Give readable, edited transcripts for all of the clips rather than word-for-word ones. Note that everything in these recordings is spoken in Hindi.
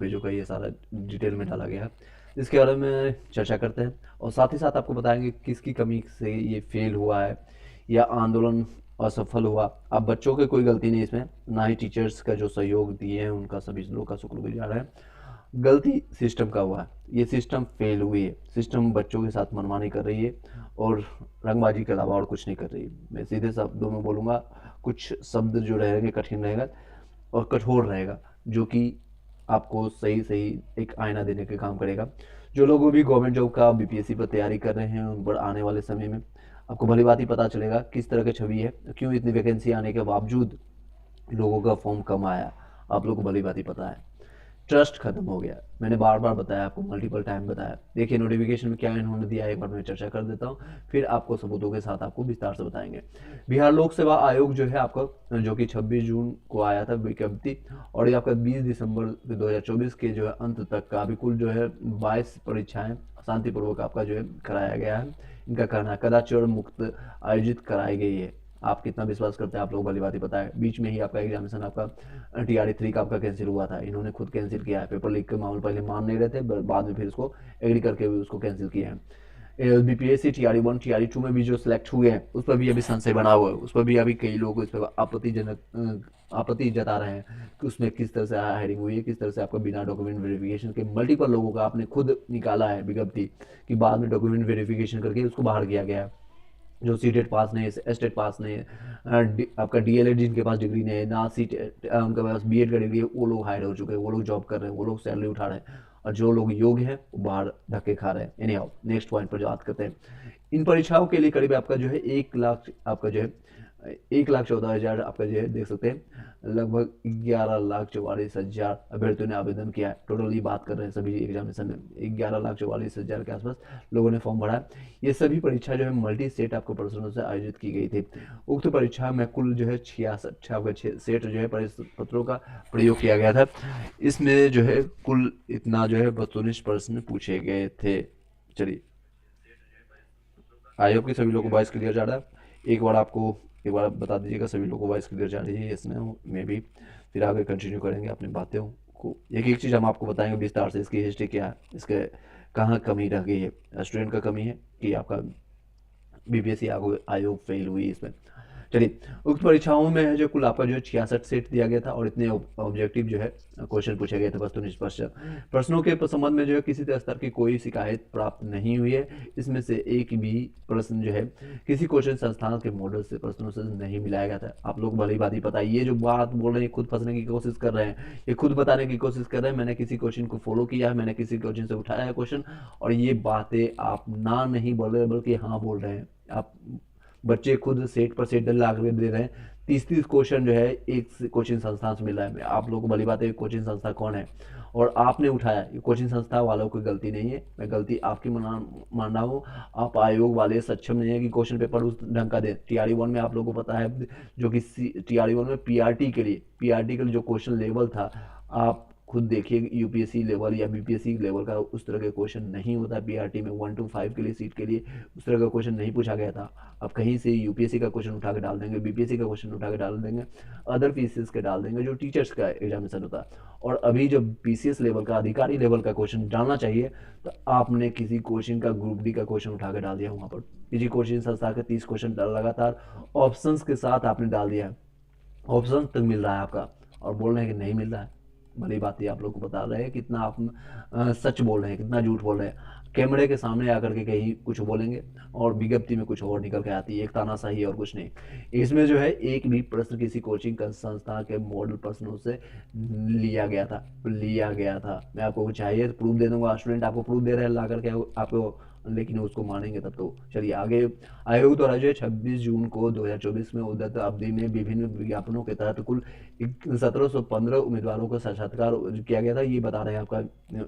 पेजों का ये सारा डिटेल में डाला गया है, इसके बारे में चर्चा करते हैं और साथ ही साथ आपको बताएंगे किसकी कमी से ये फेल हुआ है या आंदोलन असफल हुआ। अब बच्चों की कोई गलती नहीं इसमें, ना ही टीचर्स का जो सहयोग दिए हैं उनका सभी लोग का शुक्रगुजार है। गलती सिस्टम का हुआ है, ये सिस्टम फेल हुई है, सिस्टम बच्चों के साथ मनमानी कर रही है और रंगबाजी के अलावा और कुछ नहीं कर रही है। मैं सीधे शब्दों में बोलूँगा, कुछ शब्द जो रहेंगे कठिन रहेगा और कठोर रहेगा, जो कि आपको सही सही एक आईना देने का काम करेगा। जो लोग भी गवर्नमेंट जॉब का बीपीएससी पर तैयारी कर रहे हैं उन पर आने वाले समय में आपको भली बात ही पता चलेगा किस तरह की छवि है, क्यों इतनी वैकेंसी आने के बावजूद लोगों का फॉर्म कम आया, आप लोग को भली बात ही पता है। ट्रस्ट खत्म हो गया, मैंने बार बार बताया आपको, मल्टीपल टाइम बताया। देखिए नोटिफिकेशन में क्या इन्होंने दिया है, एक बार मैं चर्चा कर देता हूँ, फिर आपको सबूतों के साथ आपको विस्तार से बताएंगे। बिहार लोक सेवा आयोग जो है आपका, जो कि 26 जून को आया था विज्ञप्ति, और ये आपका 20 दिसंबर 2024 के जो है अंत तक का अभी कुल जो है 22 परीक्षाएं शांतिपूर्वक आपका जो है कराया गया है। इनका कहना है कदाचार मुक्त आयोजित कराई गई है। आप कितना विश्वास करते हैं आप लोग भली बात ही पता है। बीच में ही आपका एग्जामिनेशन आपका TRE 3 का आपका कैंसिल हुआ था, इन्होंने खुद कैंसिल किया है। पेपर लीक के मामले पहले मान नहीं रहे थे, बाद में फिर उसको एग्री करके भी उसको कैंसिल किया है। बीपीएससी TRE 1 TRE 2 में भी जो सिलेक्ट हुए हैं उस पर भी अभी संशय बना हुआ है, उस पर भी अभी कई लोग इस पर आपत्ति जता रहे हैं कि उसमें किस तरह से हायरिंग हुई है, किस तरह से आपका बिना डॉक्यूमेंट वेरिफिकेशन के मल्टीपल लोगों का आपने खुद निकाला है विज्ञप्ति कि बाद में डॉक्यूमेंट वेरिफिकेशन करके उसको बाहर किया गया है। जो सीटेट पास नहीं है, एस्टेट पास नहीं है, आपका DLED जिनके पास डिग्री नहीं है, ना उनके पास BEd का डिग्री है, वो लोग हायर हो चुके हैं, वो लोग जॉब कर रहे हैं, वो लोग सैलरी उठा रहे हैं, और जो लोग योग्य हैं वो बाहर धक्के खा रहे हैं। एनी हाउ नेक्स्ट पॉइंट पर बात करते हैं। इन परीक्षाओं के लिए करीब आपका जो है 1 लाख आपका जो है 1,14,000 आपका जो है देख सकते हैं, लगभग 11,44,000 अभ्यर्थियों ने आवेदन किया है। टोटल ये बात कर रहे हैं सभी एग्जामिनेशन में 11,44,000 के आसपास लोगों ने फॉर्म भरा है। ये सभी परीक्षा जो है मल्टी सेट आपको प्रश्नों से आयोजित की गई थी। उक्त परीक्षा में कुल जो है 66 सेट जो है पत्रों का प्रयोग किया गया था। इसमें जो है कुल इतना जो है 32 प्रश्न पूछे गए थे। चलिए, आयोग के सभी लोगों को 22 क्लियर जा रहा है। एक बार बता दीजिएगा सभी लोगों को 22 क्लियर जा रही है इसमें में भी। फिर आगे कंटिन्यू करेंगे अपनी बातें को, एक एक चीज़ हम आपको बताएंगे विस्तार से, इसकी हिस्ट्री क्या है, इसके कहाँ कमी रह गई है, स्टूडेंट का कमी है कि आपका बीपीएससी आयोग फेल हुई इसमें। चलिए, उक्त परीक्षाओं में है जो कुल आपका जो 66 सेट दिया गया था और इतने ऑब्जेक्टिव जो है क्वेश्चन पूछे गए थे वस्तुनिष्ठ प्रश्नों के संबंध में जो है किसी स्तर की कोई शिकायत प्राप्त नहीं हुई है। इसमें से एक भी प्रश्न जो है किसी कोचिंग संस्थान के मॉडल से प्रश्नों से नहीं मिलाया गया था। आप लोग भली बात ही पता है, ये जो बात बोल रहे हैं खुद फंसने की कोशिश कर रहे हैं, ये खुद बताने की कोशिश कर रहे हैं मैंने किसी क्वेश्चन को फॉलो किया है, मैंने किसी क्वेश्चन से उठाया है क्वेश्चन, और ये बातें आप ना नहीं बोल रहे बल्कि हाँ बोल रहे हैं। आप बच्चे खुद सेट पर सेट ला कर दे रहे हैं। 30 क्वेश्चन जो है एक कोचिंग संस्थान से मिल रहा है। आप लोगों को भली बात है कोचिंग संस्था कौन है और आपने उठाया, ये कोचिंग संस्था वालों की गलती नहीं है, मैं गलती आपकी मान रहा हूँ। आप आयोग वाले सक्षम नहीं है कि क्वेश्चन पेपर उस ढंग का दें। TRE 1 में आप लोगों को पता है जो कि TRE 1 में PRT के लिए जो क्वेश्चन लेवल था, आप खुद देखिए यूपीएससी लेवल या बीपीएससी लेवल का उस तरह के क्वेश्चन नहीं होता। PRT में 1 to 5 के लिए सीट के लिए उस तरह का क्वेश्चन नहीं पूछा गया था। अब कहीं से यूपीएससी का क्वेश्चन उठा के डाल देंगे, बीपीएससी का क्वेश्चन उठा के डाल देंगे, अदर पीसीएस के डाल देंगे जो टीचर्स का एग्जामिनेशन होता है। और अभी जब PCS लेवल का अधिकारी लेवल का क्वेश्चन डालना चाहिए तो आपने किसी कोचिंग का ग्रुप D का क्वेश्चन उठा के डाल दिया वहाँ पर। किसी कोचिंग संस्था के 30 क्वेश्चन लगातार ऑप्शन के साथ आपने डाल दिया है, ऑप्शन तक मिल रहा है आपका और बोल रहे हैं कि नहीं मिल रहा है। भली बात ही आप लोग को बता रहे हैं कितना आप सच बोल रहे हैं, कितना झूठ बोल रहे हैं। कैमरे के सामने आकर के कहीं कुछ बोलेंगे और विज्ञप्ति में कुछ और निकल के आती है, एक तानाशाही और कुछ नहीं। इसमें जो है एक भी प्रश्न किसी कोचिंग संस्था के मॉडल प्रश्नों से लिया गया था। मैं आपको चाहिए तो प्रूफ दे दूंगा, स्टूडेंट आपको प्रूफ दे रहे हैं ला करके आपको, लेकिन उसको मानेंगे तब तो। चलिए आगे, आयोग द्वारा जो है 26 जून को 2024 में उद्यत अवधि में विभिन्न विज्ञापनों के तहत कुल 1715 उम्मीदवारों का साक्षात्कार किया गया था। ये बता रहे हैं आपका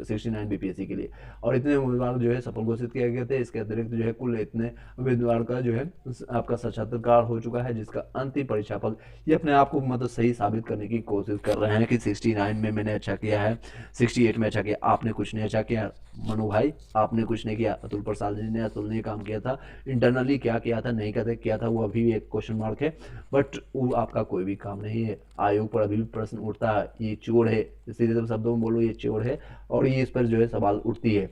69 बीपीएससी के लिए, और इतने उम्मीदवार जो है सफल घोषित किए गए थे। इसके अतिरिक्त जो है कुल इतने उम्मीदवार का जो है आपका साक्षात्कार हो चुका है, जिसका अंतिम परीक्षा फल ये अपने आप को मतलब सही साबित करने की कोशिश कर रहे हैं कि 69 में मैंने अच्छा किया है, 68 में अच्छा किया। आपने कुछ नहीं अच्छा किया मनु भाई, आपने कुछ नहीं किया। अतुल प्रसाद जी ने अतुल ने काम किया था, इंटरनली क्या किया था नहीं किया था वो अभी भी एक क्वेश्चन मार्क है, बट वो आपका कोई भी काम नहीं है। आयोग पर अभी भी प्रश्न उठता है, ये चोर है, सीधे शब्दों में बोलो ये चोर है, और ये इस पर जो है सवाल उठती है,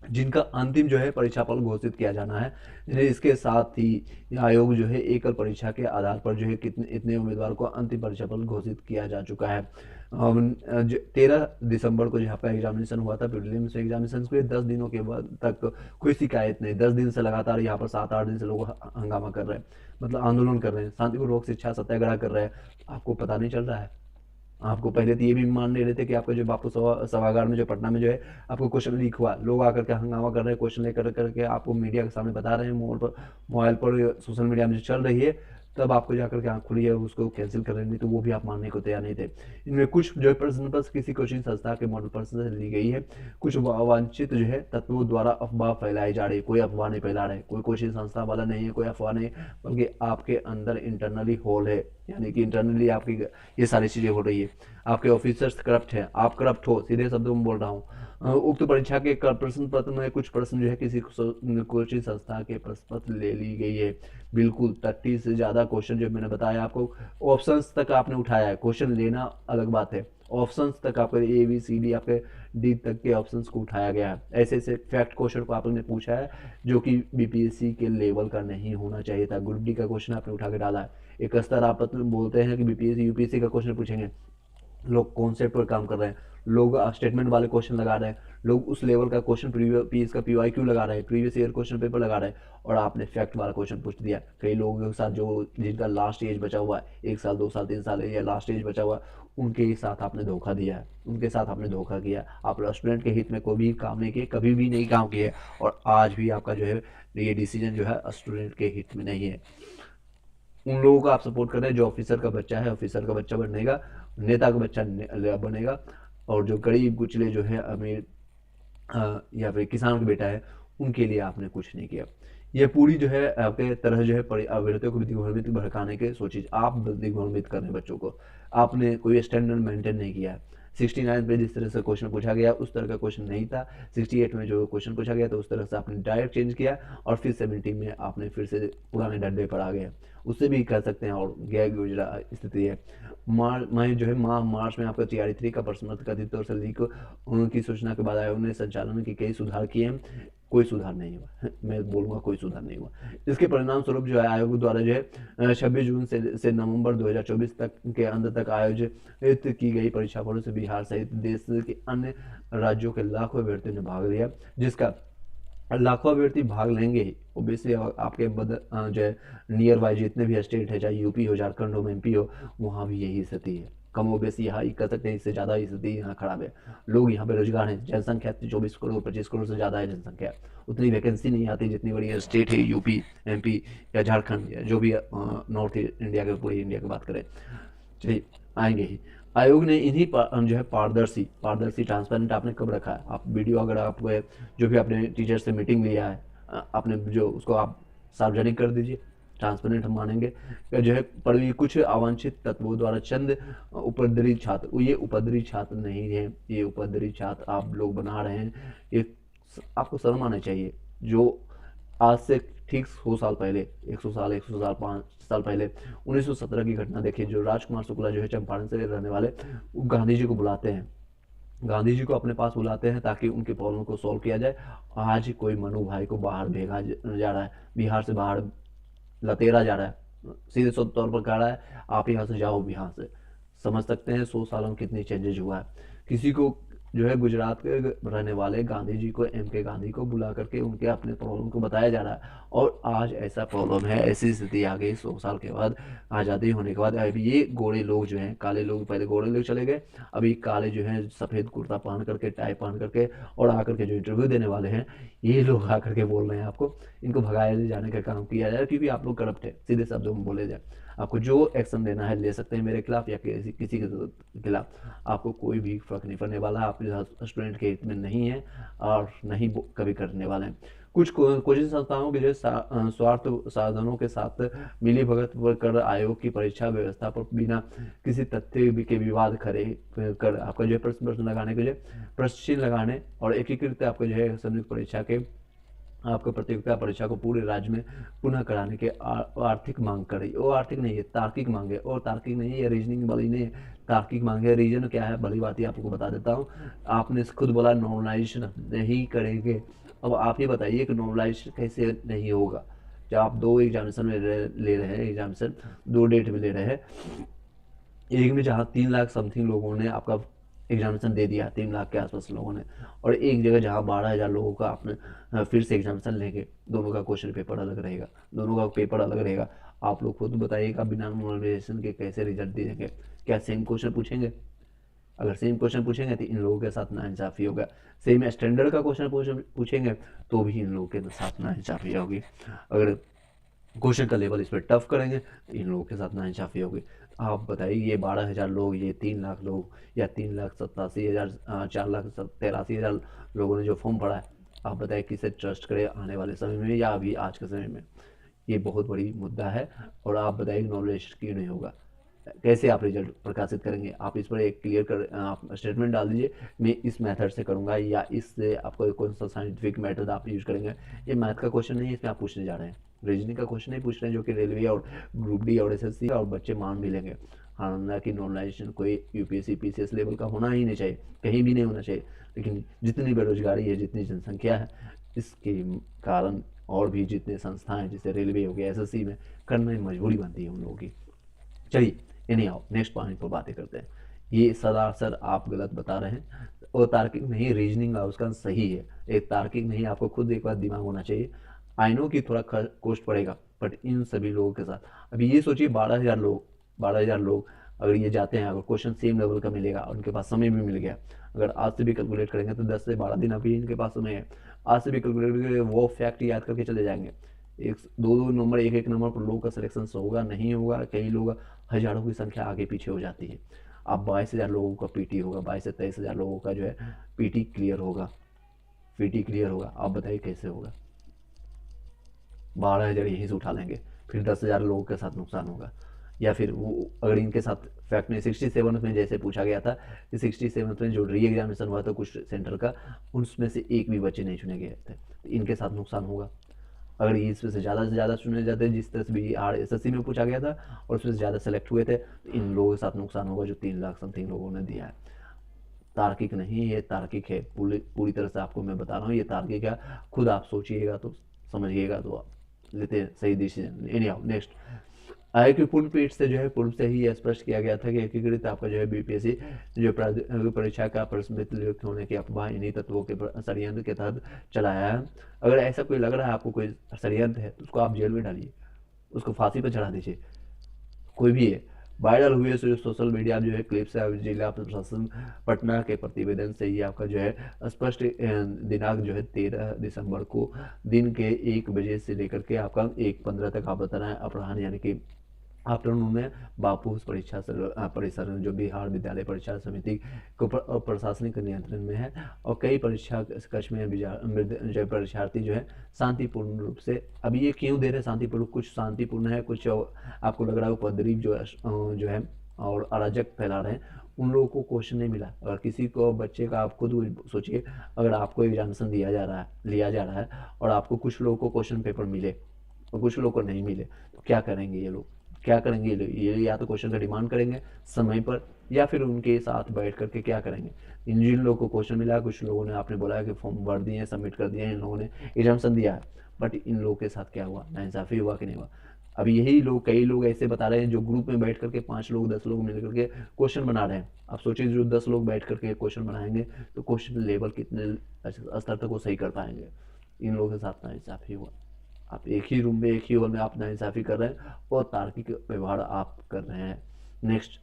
जिनका अंतिम जो है परीक्षा फल घोषित किया जाना है, जिन्हें इसके साथ ही आयोग जो है एकल परीक्षा के आधार पर जो है कितने इतने उम्मीदवार को अंतिम परीक्षा फल घोषित किया जा चुका है। 13 दिसंबर को जहाँ पर एग्जामिनेशन हुआ था, प्रीलिम्स एग्जामिनेशन के 10 दिनों के बाद तक कोई शिकायत नहीं, 10 दिन से लगातार यहाँ पर 7-8 दिन से लोग हंगामा कर रहे हैं, मतलब आंदोलन कर रहे हैं, शांतिपूर्वक शिक्षा सत्याग्रह कर रहे हैं। आपको पता नहीं चल रहा है? आपको पहले तो ये भी मान नहीं रहे थे कि आपका जो बापू सभागार में जो पटना में जो है आपको क्वेश्चन लीक हुआ, लोग आकर के हंगामा कर रहे हैं, क्वेश्चन लेकर करके आपको मीडिया के सामने बता रहे हैं, मोबाइल पर सोशल मीडिया में जो चल रही है, तब आपको जाकर के आँख खुली है उसको कैंसिल कर रहे नहीं तो वो भी आप मानने को तैयार नहीं थे। इनमें कुछ जो है प्रश्न पत्र किसी कोचिंग संस्था के मॉडल प्रश्न से ली गई है, कुछ अवांछित जो है तत्वों द्वारा अफवाह फैलाई जा रही है, कोई अफवाह नहीं फैला रहे, कोई कोचिंग संस्था वाला नहीं है, कोई अफवाह नहीं, बल्कि आपके अंदर इंटरनली होल है, यानी कि इंटरनली आपकी ये सारी चीज़ें हो रही है, आपके ऑफिसर्स करप्ट हैं, आप करप्ट हो, सीधे शब्दों में बोल रहा हूँ। उक्त परीक्षा के प्रश्न पत्र में कुछ प्रश्न जो है किसी कोचिंग संस्था के प्रश्न पत्र ले ली गई है, बिल्कुल 30 से ज़्यादा क्वेश्चन जो मैंने बताया आपको, ऑप्शंस तक आपने उठाया है, क्वेश्चन लेना अलग बात है, ऑप्शंस तक आपके ABCD आपके D तक के ऑप्शंस को उठाया गया है, ऐसे ऐसे फैक्ट क्वेश्चन को आपने पूछा है जो कि BPSC के लेवल का नहीं होना चाहिए था, ग्रुप D का क्वेश्चन आपने उठा के डाला है। एक स्तर आप बोलते हैं कि BPSC UPSC का क्वेश्चन पूछेंगे, लोग कॉन्सेप्ट पर काम कर रहे हैं, लोग स्टेटमेंट वाले क्वेश्चन लगा रहे हैं, लोग उस लेवल का क्वेश्चन प्रीवियस का PYQ लगा रहे हैं, प्रीवियस ईयर क्वेश्चन पेपर लगा रहे हैं, और आपने फैक्ट वाला क्वेश्चन पूछ दिया। कई लोगों के साथ जो जिनका लास्ट एज बचा हुआ है, 1 साल 2 साल 3 साल या लास्ट एज बचा हुआ है, उनके साथ आपने धोखा दिया है, उनके साथ आपने धोखा किया। आप स्टूडेंट के हित में कोई भी काम नहीं किए, कभी भी नहीं काम किए, और आज भी आपका जो है ये डिसीजन जो है स्टूडेंट के हित में नहीं है। उन लोगों को आप सपोर्ट कर रहे हैं जो ऑफिसर का बच्चा है, ऑफिसर का बच्चा बनेगा, नेता का बच्चा बनेगा, और जो गरीब कुचले जो है अमीर या फिर किसान का बेटा है, उनके लिए आपने कुछ नहीं किया। ये पूरी जो है आपके तरह जो है अभ्यर्थियों को दिग्भ्रमित भड़काने के सोची, आप दिग्भ्रमित कर रहे हैं बच्चों को, आपने कोई स्टैंडर्ड मेंटेन नहीं किया है। 69 पे जिस तरह से क्वेश्चन पूछा गया उस तरह का क्वेश्चन नहीं था, 68 में जो क्वेश्चन पूछा गया तो उस तरह से आपने डायरेक्ट चेंज किया, और फिर 70 में आपने फिर से पुराने डंडे पर आ गए, उससे भी कर सकते हैं, और गैर गुजरा स्थिति है। मार्च जो है मार्च में आपका TRE 3 का प्रश्न पत्र कथित तौर से लीक की सूचना के बाद आयोग ने संचालन के कई सुधार किए हैं, कोई सुधार नहीं हुआ, मैं बोलूँगा कोई सुधार नहीं हुआ। इसके परिणाम स्वरूप जो है आयोग द्वारा जो है 26 जून से नवंबर 2024 तक के अंत तक आयोजित की गई परीक्षाफलों से बिहार सहित देश के अन्य राज्यों के लाखों अभ्यर्थियों ने भाग लिया, जिसका लाखों अभ्यर्थी भाग लेंगे ही, ओबियसली आपके जो है नियर बाय जितने भी स्टेट है, चाहे यूपी हो, झारखंड हो, MP हो, वहाँ भी यही स्थिति है, कम ओबियसली यहाँ ही कर सकते हैं, इससे ज़्यादा स्थिति यहाँ खराब है। लोग यहाँ बेरोजगार हैं, जनसंख्या 24 करोड़ 25 करोड़ से ज़्यादा है जनसंख्या, उतनी वैकेंसी नहीं आती जितनी बड़ी स्टेट है UP MP या झारखंड, जो भी नॉर्थ इंडिया के पूरी इंडिया की बात करें, चलिए आएंगे ही। आयोग ने इन्हीं जो है पारदर्शी ट्रांसपेरेंट आपने कब रखा है? आप वीडियो अगर आप जो भी आपने टीचर से मीटिंग लिया है आपने जो उसको आप सार्वजनिक कर दीजिए, ट्रांसपेरेंट हम मानेंगे। जो है पर भी कुछ अवांछित तत्वों द्वारा चंद उपद्रवी छात्र, ये उपद्रवी छात्र नहीं है, ये उपद्रवी छात्र आप लोग बना रहे हैं, ये आपको शर्म आना चाहिए। जो आज से ठीक 100 साल पहले, 100 साल 5 साल पहले 1917 की घटना देखिए, जो राजकुमार शुक्ला जो है चंपारण से रहने वाले, वो गांधी जी को बुलाते हैं, गांधी जी को अपने पास बुलाते हैं ताकि उनके प्रॉब्लम को सॉल्व किया जाए। आज कोई मनु भाई को बाहर भेजा जा रहा है, बिहार से बाहर लतेरा जा रहा है, सीधे तौर पर कह रहा है आप यहाँ से जाओ, बिहार से। समझ सकते हैं 100 सालों में कितनी चेंजेज हुआ है। किसी को जो है गुजरात के रहने वाले गांधी जी को, MK गांधी को बुला करके उनके अपने प्रॉब्लम को बताया जा रहा है, और आज ऐसा प्रॉब्लम है, ऐसी स्थिति आ गई 100 साल के बाद, आज़ादी होने के बाद। अभी ये गोरे लोग जो हैं, काले लोग, पहले गोरे लोग चले गए, अभी काले जो हैं सफ़ेद कुर्ता पहन करके, टाई पहन करके, और आकर के जो इंटरव्यू देने वाले हैं, ये लोग आकर के बोल रहे हैं आपको इनको भगाया जाने का काम किया जाए, क्योंकि आप लोग करप्ट है, सीधे शब्दों में बोले जाए। आपको जो एक्शन लेना है ले सकते हैं मेरे खिलाफ या किसी के खिलाफ, आपको कोई भी फर्क नहीं पड़ने वाला, आप स्टूडेंट के हित में नहीं है और नहीं कभी करने वाले हैं। कुछ कोचिंग संस्थाओं के जो स्वार्थ साधनों के साथ मिली भगत कर आयोग की परीक्षा व्यवस्था पर बिना किसी तथ्य के विवाद खड़े कर आपका जो है प्रश्न लगाने के लिए प्रश्न लगाने और एकीकृत आपका जो है संयुक्त परीक्षा के आपको प्रतियोगिता परीक्षा को पूरे राज्य में पुनः कराने के आर्थिक मांग कर रही है। वो आर्थिक नहीं है, तार्किक मांग है। और तार्किक नहीं है, रीजनिंग वाली नहीं है, तार्किक मांग है। रीजन क्या है, भली बात ही आपको बता देता हूँ। आपने खुद बोला नॉर्मलाइजेशन नहीं करेंगे। अब आप ही बताइए कि नॉर्मलाइजेशन कैसे नहीं होगा जब आप दो एग्जामिनेशन में ले रहे हैं, एग्जामिनेशन दो डेट में ले रहे हैं। एक में जहाँ 3 लाख समथिंग लोगों ने आपका एग्जामिनेशन दे दिया, 3 लाख के आसपास लोगों ने, और एक जगह जहाँ 12,000 लोगों का आपने फिर से एग्जामिनेशन लेंगे। दोनों का क्वेश्चन पेपर अलग रहेगा, दोनों का पेपर अलग रहेगा। आप लोग खुद बताइएगा बिना नॉर्मलाइजेशन के कैसे रिजल्ट देंगे? क्या सेम क्वेश्चन पूछेंगे? अगर सेम क्वेश्चन पूछेंगे तो इन लोगों के साथ नाइंसाफ़ी होगा। सेम स्टैंडर्ड का क्वेश्चन पूछेंगे तो भी इन लोगों के साथ नाइंसाफ़ी होगी। अगर क्वेश्चन का लेवल इस पर टफ करेंगे तो इन लोगों के साथ नाइंसाफ़ी होगी। आप बताइए, ये 12,000 लोग, ये 3 लाख लोग, या 3,87,000, 4,83,000 लोगों ने जो फॉर्म भरा है, आप बताइए किसे ट्रस्ट करें आने वाले समय में या अभी आज के समय में? ये बहुत बड़ी मुद्दा है। और आप बताइए नॉलेज क्यों नहीं होगा? कैसे आप रिजल्ट प्रकाशित करेंगे? आप इस पर एक क्लियर कर आप स्टेटमेंट डाल दीजिए, मैं इस मेथड से करूँगा, या इससे आपको कौन सा साइंटिफिक मेथड आप यूज करेंगे। ये मैथ का क्वेश्चन नहीं है, इसमें आप पूछने जा रहे हैं, रीजनिंग का क्वेश्चन नहीं पूछ रहे हैं, जो कि रेलवे और ग्रुप डी और एसएससी और बच्चे मान भी लेंगे। हालांकि नॉर्मलाइजेशन कोई यूपीएससी पीसीएस लेवल का होना ही नहीं चाहिए, कहीं भी नहीं होना चाहिए। लेकिन जितनी बेरोजगारी है, जितनी जनसंख्या है, इसके कारण और भी जितने संस्थाएं जैसे रेलवे हो गया, एसएससी में करना मजबूरी बनती है उन लोगों की। चलिए, इन्हें आओ नेक्स्ट पॉइंट पर बातें करते हैं। ये सरासर आप गलत बता रहे हैं, और तार्किक नहीं, रीजनिंग उसका सही है। एक तार्किक नहीं, आपको खुद एक बार दिमाग होना चाहिए। आई नो कि थोड़ा कॉस्ट पड़ेगा, बट इन सभी लोगों के साथ अभी ये सोचिए 12,000 लोग अगर ये जाते हैं, अगर क्वेश्चन सेम लेवल का मिलेगा और उनके पास समय भी मिल गया, अगर आज से भी कैलकुलेट करेंगे तो 10 से 12 दिन अभी इनके पास समय है। आज से भी कैलकुलेट करके वो फैक्ट याद करके चले जाएंगे। एक दो दो नंबर, एक एक नंबर पर लोगों का सिलेक्शन होगा नहीं होगा, कई लोग हजारों की संख्या आगे पीछे हो जाती है। अब 22,000 लोगों का पीटी होगा, 22 से 23,000 लोगों का जो है पीटी क्लियर होगा, पीटी क्लियर होगा। आप बताइए कैसे होगा? 12,000 यहीं से उठा लेंगे, फिर 10,000 लोगों के साथ नुकसान होगा। या फिर वो अगर इनके साथ फैक्ट में 67 में जैसे पूछा गया था कि 67 में जो री एग्जामिनेशन हुआ था कुछ सेंटर का, उसमें से एक भी बच्चे नहीं चुने गए थे, तो इनके साथ नुकसान होगा। अगर इसमें से ज़्यादा चुने जाते हैं, जिस तरह से भी आर एस एस सी में पूछा गया था, और उसमें से ज़्यादा सेलेक्ट हुए थे, तो इन लोगों के साथ नुकसान होगा जो 3 लाख समथिंग लोगों ने दिया है। तार्किक नहीं, ये तार्किक है। पूरी तरह से आपको मैं बता रहा हूँ, ये तार्किक है। खुद आप सोचिएगा तो समझिएगा तो आप लेते हैं सही डिसीजन। एनी हाउ नेक्स्ट, आय की पूर्ण पीठ से जो है पूर्व से ही स्पष्ट किया गया था कि एकीकृत आपका जो है बीपीएससी जो परीक्षा का प्रश्नपत्र लिखित होने की अफवाह इन्हीं तत्वों के षड्यंत्र के तहत चलाया है। अगर ऐसा कोई लग रहा है आपको कोई षड्यंत्र है, तो उसको आप जेल में डालिए, उसको फांसी पर चढ़ा दीजिए, कोई भी है। वायरल हुए सोशल मीडिया जो है क्लिप्स है जिला प्रशासन पटना के प्रतिवेदन से ही आपका जो है स्पष्ट दिनांक जो है 13 दिसंबर को दिन के 1 बजे से लेकर के आपका 1:15 तक आप बता रहे हैं अपराह्न, यानी कि आफ्टरनून में बापू परीक्षा परिसर जो बिहार विद्यालय परीक्षा समिति को प्रशासनिक नियंत्रण में है, और कई परीक्षा कक्ष में जो परीक्षार्थी जो है शांतिपूर्ण रूप से, अभी ये क्यों दे रहे हैं शांतिपूर्ण, कुछ शांतिपूर्ण है, कुछ आपको लग रहा है उपद्रवी जो है और अराजक फैला रहे हैं, उन लोगों को क्वेश्चन नहीं मिला। अगर किसी को बच्चे का, आप खुद सोचिए, अगर आपको एग्जामिनेशन लिया जा रहा है और आपको कुछ लोगों को क्वेश्चन पेपर मिले और कुछ लोगों को नहीं मिले, तो क्या करेंगे ये लोग? क्या करेंगे ये? या तो क्वेश्चन का डिमांड करेंगे समय पर, या फिर उनके साथ बैठ करके क्या करेंगे? जिन लोगों को क्वेश्चन मिला, कुछ लोगों ने आपने बोला कि फॉर्म भर दिए, सबमिट कर दिए, इन लोगों ने एग्जामिनेशन दिया है, बट इन लोगों के साथ क्या हुआ? नाइंसाफ़ी हुआ कि नहीं हुआ? अभी यही लोग, कई लोग ऐसे बता रहे हैं जो ग्रुप में बैठ करके 5 लोग 10 लोग मिल करके क्वेश्चन बना रहे हैं। आप सोचिए, जो 10 लोग बैठ करके क्वेश्चन बनाएंगे तो क्वेश्चन लेवल कितने स्तर तक वो सही कर पाएंगे? इन लोगों के साथ नाइंसाफ़ी हुआ। आप एक ही रूम में, एक ही हॉल में आप नाइंसाफ़ी कर रहे हैं और तार्किक व्यवहार आप कर रहे हैं। नेक्स्ट,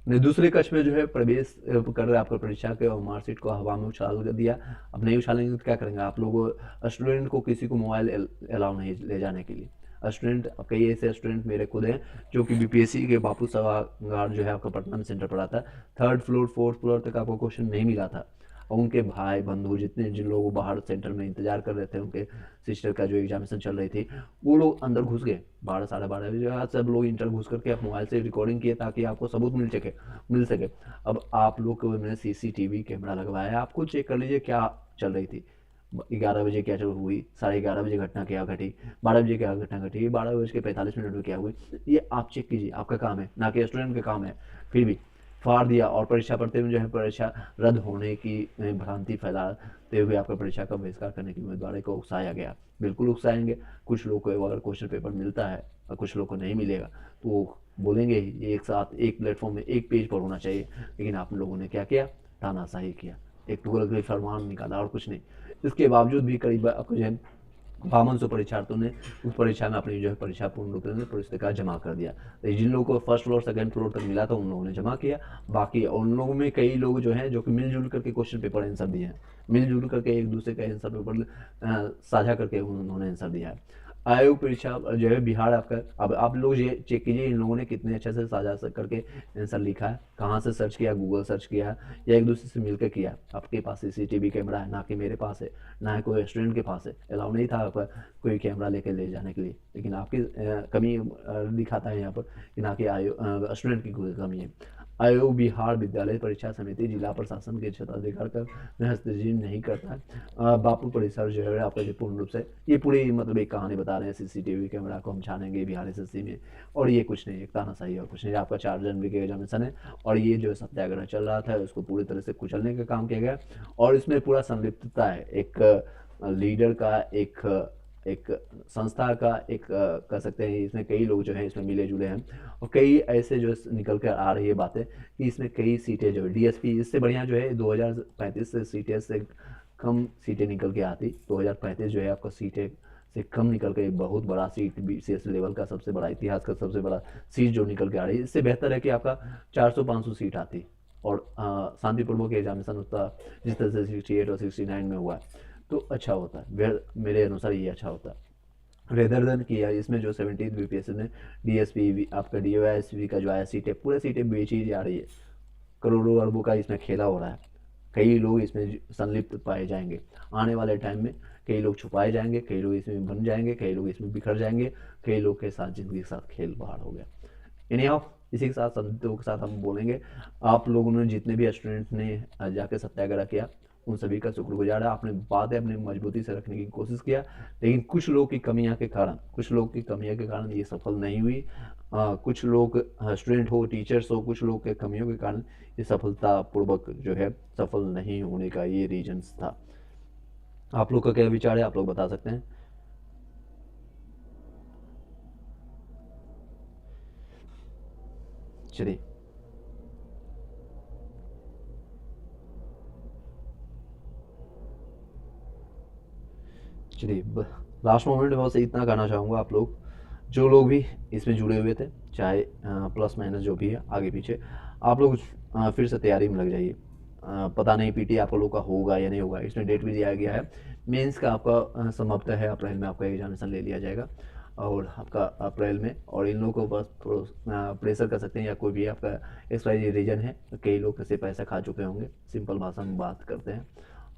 दूसरे कक्ष में जो है प्रवेश कर रहे आपका परीक्षा के, और मार्कशीट को हवा में उछाल दिया। अब नहीं उछालेंगे तो क्या करेंगे आप लोग? स्टूडेंट को किसी को मोबाइल अलाउ नहीं ले जाने के लिए। स्टूडेंट, कई ऐसे स्टूडेंट मेरे खुद हैं जो कि बीपीएससी के बापू सभागार जो है आपका पटना में सेंटर पड़ा था, 3rd फ्लोर 4th फ्लोर तक आपको क्वेश्चन नहीं मिला था, और उनके भाई बंधु जिन लोग बाहर सेंटर में इंतजार कर रहे थे, उनके सिस्टर का जो एग्जामिनेशन चल रही थी, वो लोग अंदर घुस गए 12 साढ़े 12 बजे। सब लोग इंटर घुस करके आप मोबाइल से रिकॉर्डिंग किए ताकि आपको सबूत मिल सके। अब आप लोग को मैंने सीसीटीवी कैमरा लगवाया, आप खुद चेक कर लीजिए क्या चल रही थी। 11 बजे क्या हुई, 11:30 बजे घटना क्या घटी, 12 बजे क्या घटना घटी, 12:45 में क्या हुई, ये आप चेक कीजिए, आपका काम है, ना कि स्टूडेंट का काम है। फिर भी फाड़ दिया, और परीक्षा पढ़ते हुए जो है परीक्षा रद्द होने की भ्रांति फैलाते हुए आपका परीक्षा का बहिष्कार करने की उम्मीदवार को उकसाया गया। बिल्कुल उकसाएंगे। कुछ लोग को अगर क्वेश्चन पेपर मिलता है और कुछ लोग को नहीं मिलेगा तो वो बोलेंगे ही, एक साथ एक प्लेटफॉर्म में एक पेज पर होना चाहिए। लेकिन आप लोगों ने क्या किया, तानाशाही किया, एक तुगलकी फरमान निकाला और कुछ नहीं। इसके बावजूद भी करीब आपको जो है 5200 परीक्षार्थियों ने उस परीक्षा में अपनी जो है परीक्षा पूर्ण रूप से पुरस्कार जमा कर दिया। तो जिन लोगों को फर्स्ट फ्लोर सेकंड फ्लोर तक मिला था उन लोगों ने जमा किया। बाकी उन लोगों में कई लोग जो हैं जो कि मिलजुल करके क्वेश्चन पेपर आंसर दिए हैं, मिलजुल करके एक दूसरे का आंसर पेपर साझा करके उन्होंने आंसर दिया है। आयोग परीक्षा जो है बिहार आपका, अब आप लोग ये चेक कीजिए इन लोगों ने कितने अच्छे से साझा करके आंसर लिखा है, कहाँ से सर्च किया, गूगल सर्च किया है या एक दूसरे से मिलकर किया। आपके पास सीसीटीवी कैमरा है, ना कि मेरे पास है, ना ही कोई स्टूडेंट के पास है, अलाउ नहीं था आपका कोई कैमरा लेके ले जाने के लिए। लेकिन आपकी कमी दिखाता है यहाँ पर कि ना कि स्टूडेंट की कोई कमी है। आयोग बिहार विद्यालय परीक्षा समिति जिला प्रशासन के क्षेत्राधिकार का हस्तक्षेप नहीं करता है। बापू परिसर जो है आपका जो पूर्ण रूप से ये पूरी मतलब एक कहानी बता रहे हैं, सीसीटीवी कैमरा को हम छानेंगे बिहार एसएससी में, और ये कुछ नहीं, एक तानाशाही और कुछ नहीं। आपका 4 जनवरी के एग्जामिनेशन है और ये जो सत्याग्रह चल रहा था उसको पूरी तरह से कुचलने का काम किया गया। और इसमें पूरा संलिप्तता है एक लीडर का, एक संस्था का, एक कह सकते हैं इसमें कई लोग जो हैं इसमें मिले जुले हैं। और कई ऐसे जो निकल कर आ रही है बातें कि इसमें कई सीटें जो है डीएसपी इससे बढ़िया जो है 2035 से सीटें से कम सीटें निकल के आती, 2035 जो है आपका सीटें से कम निकल के एक बहुत बड़ा सीट बीसीएस लेवल का सबसे बड़ा, इतिहास का सबसे बड़ा सीट जो निकल के आ रही है। इससे बेहतर है कि आपका 400-500 सीट आती और शांतिपूर्वक एग्जामिनेशन होता जिस तरह से 68 और 69 में हुआ है तो अच्छा होता है, मेरे अनुसार ये अच्छा होता है। रेदर देन किया इसमें जो 17th बीपीएससी ने डीएसपी आपका डीओएसपी का जो आया सीटें पूरे सीटें बेची जा रही है, करोड़ों अरबों का इसमें खेला हो रहा है। कई लोग इसमें संलिप्त पाए जाएंगे आने वाले टाइम में, कई लोग छुपाए जाएंगे, कई लोग इसमें बन जाएंगे, कई लोग इसमें बिखर जाएंगे, कई लोग के साथ जिंदगी के साथ खेल बाहर हो गया। इन्हें आप इसी के साथ संदिग्धों के साथ हम बोलेंगे आप लोगों ने जितने भी स्टूडेंट ने जाके सत्याग्रह किया उन सभी का शुक्रगुजार है। आपने बातें अपनी मजबूती से रखने की कोशिश किया, लेकिन कुछ लोग की कमियां के कारण ये सफल नहीं हुई। कुछ लोग स्टूडेंट हो, टीचर्स हो, कुछ लोग के कमियों के कारण ये सफलतापूर्वक जो है सफल नहीं होने का ये रीजंस था। आप लोग का क्या विचार है, आप लोग बता सकते हैं। चलिए चलिए लास्ट मोमेंट में बस इतना कहना चाहूँगा, आप लोग जो लोग भी इसमें जुड़े हुए थे, चाहे प्लस माइनस जो भी है आगे पीछे, आप लोग फिर से तैयारी में लग जाइए। पता नहीं पीटी आप लोग का होगा या नहीं होगा, इसमें डेट भी दिया गया है। मेंस का आपका समाप्त है, अप्रैल में आपका एग्जामिनेशन ले लिया जाएगा और आपका अप्रैल में। और इन लोगों को बस प्रेशर कर सकते हैं या कोई भी आपका एक्सवाइजी रीजन है, कई लोग कैसे पैसा खा चुके होंगे, सिंपल भाषा में बात करते हैं।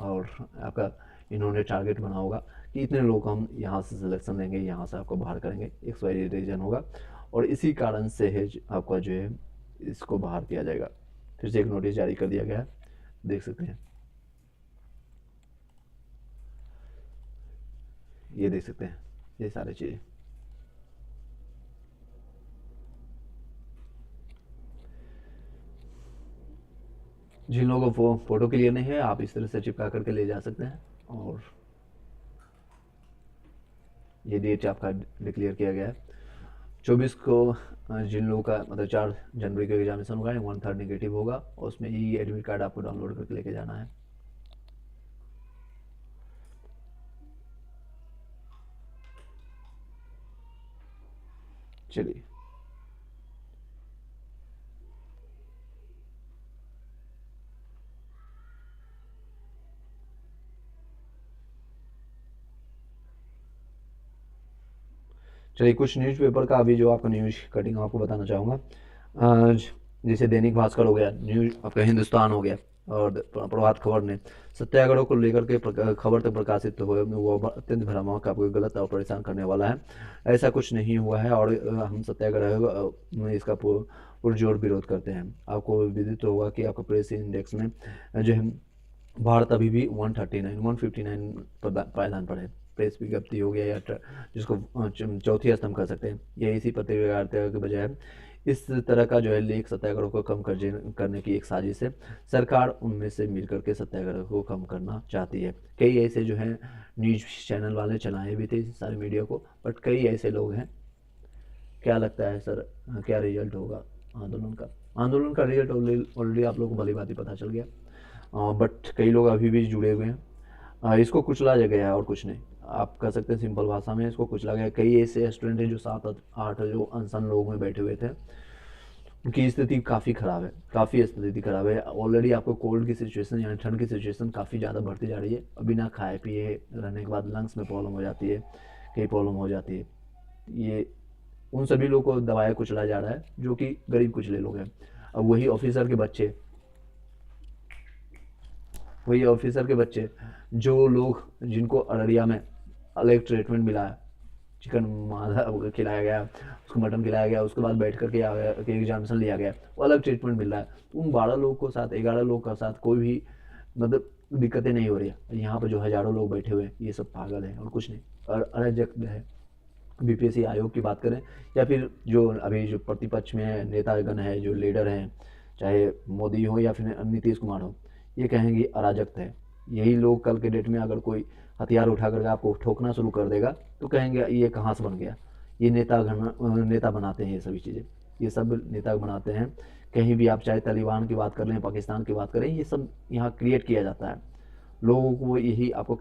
और आपका इन्होंने टारगेट बना होगा कि इतने लोग हम यहाँ से सिलेक्शन लेंगे, यहाँ से आपको बाहर करेंगे, एक्सवाइजी रीजन होगा और इसी कारण से है आपका जो है इसको बाहर किया जाएगा। फिर से एक नोटिस जारी कर दिया गया है, देख सकते हैं, ये देख सकते हैं ये सारी चीज़ें। जिन लोगों को फोटो क्लियर नहीं है आप इस तरह से चिपका करके ले जा सकते हैं। और ये डेट आपका डिक्लेयर किया गया है 24 को। जिन लोगों का मतलब 4 जनवरी को एग्जामिनेशन होगा, 1/3 नेगेटिव होगा और उसमें ई एडमिट कार्ड आपको डाउनलोड करके लेके जाना है। चलिए चलिए कुछ न्यूज़पेपर का अभी जो आपका न्यूज़ कटिंग आपको बताना चाहूँगा। जैसे दैनिक भास्कर हो गया, न्यूज़ आपका हिंदुस्तान हो गया और प्रभात खबर ने सत्याग्रह को लेकर के खबर तक प्रकाशित हुए, वो अत्यंत भ्रामक, आपको गलत और परेशान करने वाला है। ऐसा कुछ नहीं हुआ है और हम सत्याग्रह में इसका पुरजोर विरोध करते हैं। आपको विदित होगा कि आपका प्रेस इंडेक्स में जो है भारत अभी भी 159 पायदान पर है। प्रेस विज्ञप्ति हो गया या जिसको चौथी स्तंभ कर सकते हैं, या इसी पत्रकारिता के बजाय इस तरह का जो है लेख सत्याग्रह को कम करने की एक साजिश है। सरकार उनमें से मिल करके सत्याग्रह को कम करना चाहती है। कई ऐसे जो है न्यूज चैनल वाले चलाए भी थे सारे मीडिया को, बट कई ऐसे लोग हैं। क्या लगता है सर, क्या रिजल्ट होगा आंदोलन का? आंदोलन का रिजल्ट ऑलरेडी आप लोगों को भली बात ही पता चल गया, बट कई लोग अभी भी जुड़े हुए हैं। इसको कुचला गया है और कुछ नहीं, आप कह सकते हैं सिंपल भाषा में इसको कुचला गया। कई ऐसे स्टूडेंट हैं जो 7-8 जो अनशन लोग में बैठे हुए थे, उनकी स्थिति काफ़ी ख़राब है, काफ़ी स्थिति ख़राब है। ऑलरेडी आपको कोल्ड की सिचुएशन यानी ठंड की सिचुएशन काफ़ी ज़्यादा बढ़ती जा रही है। बिना खाए पिए रहने के बाद लंग्स में प्रॉब्लम हो जाती है, कई प्रॉब्लम हो जाती है। ये उन सभी लोगों को दबाया कुचला जा रहा है जो कि गरीब कुचले लोग हैं। अब वही ऑफिसर के बच्चे जो लोग जिनको अररिया में अलग ट्रीटमेंट मिला है, चिकन माधा खिलाया गया, उसको मटन खिलाया गया, उसके बाद बैठ करके एग्जामिनेशन लिया गया, वो अलग ट्रीटमेंट मिल रहा है। तो उन 12 लोग को साथ 11 लोग का साथ कोई भी मतलब दिक्कतें नहीं हो रही है। यहाँ पर जो हज़ारों लोग बैठे हुए हैं ये सब पागल हैं और कुछ नहीं, और अराजक है। बीपीएससी आयोग की बात करें या फिर जो अभी जो प्रतिपक्ष में नेतागण है, जो लीडर हैं, चाहे मोदी हो या फिर नीतीश कुमार हो, ये कहेंगे अराजकता है। यही लोग कल के डेट में अगर कोई हथियार उठा करके आपको ठोकना शुरू कर देगा तो कहेंगे ये कहाँ से बन गया। ये नेता बनाते हैं, ये सभी चीज़ें ये सब नेता बनाते हैं। कहीं भी आप चाहे तालिबान की बात कर लें, पाकिस्तान की बात करें, ये सब यहाँ क्रिएट किया जाता है। लोगों को यही आपको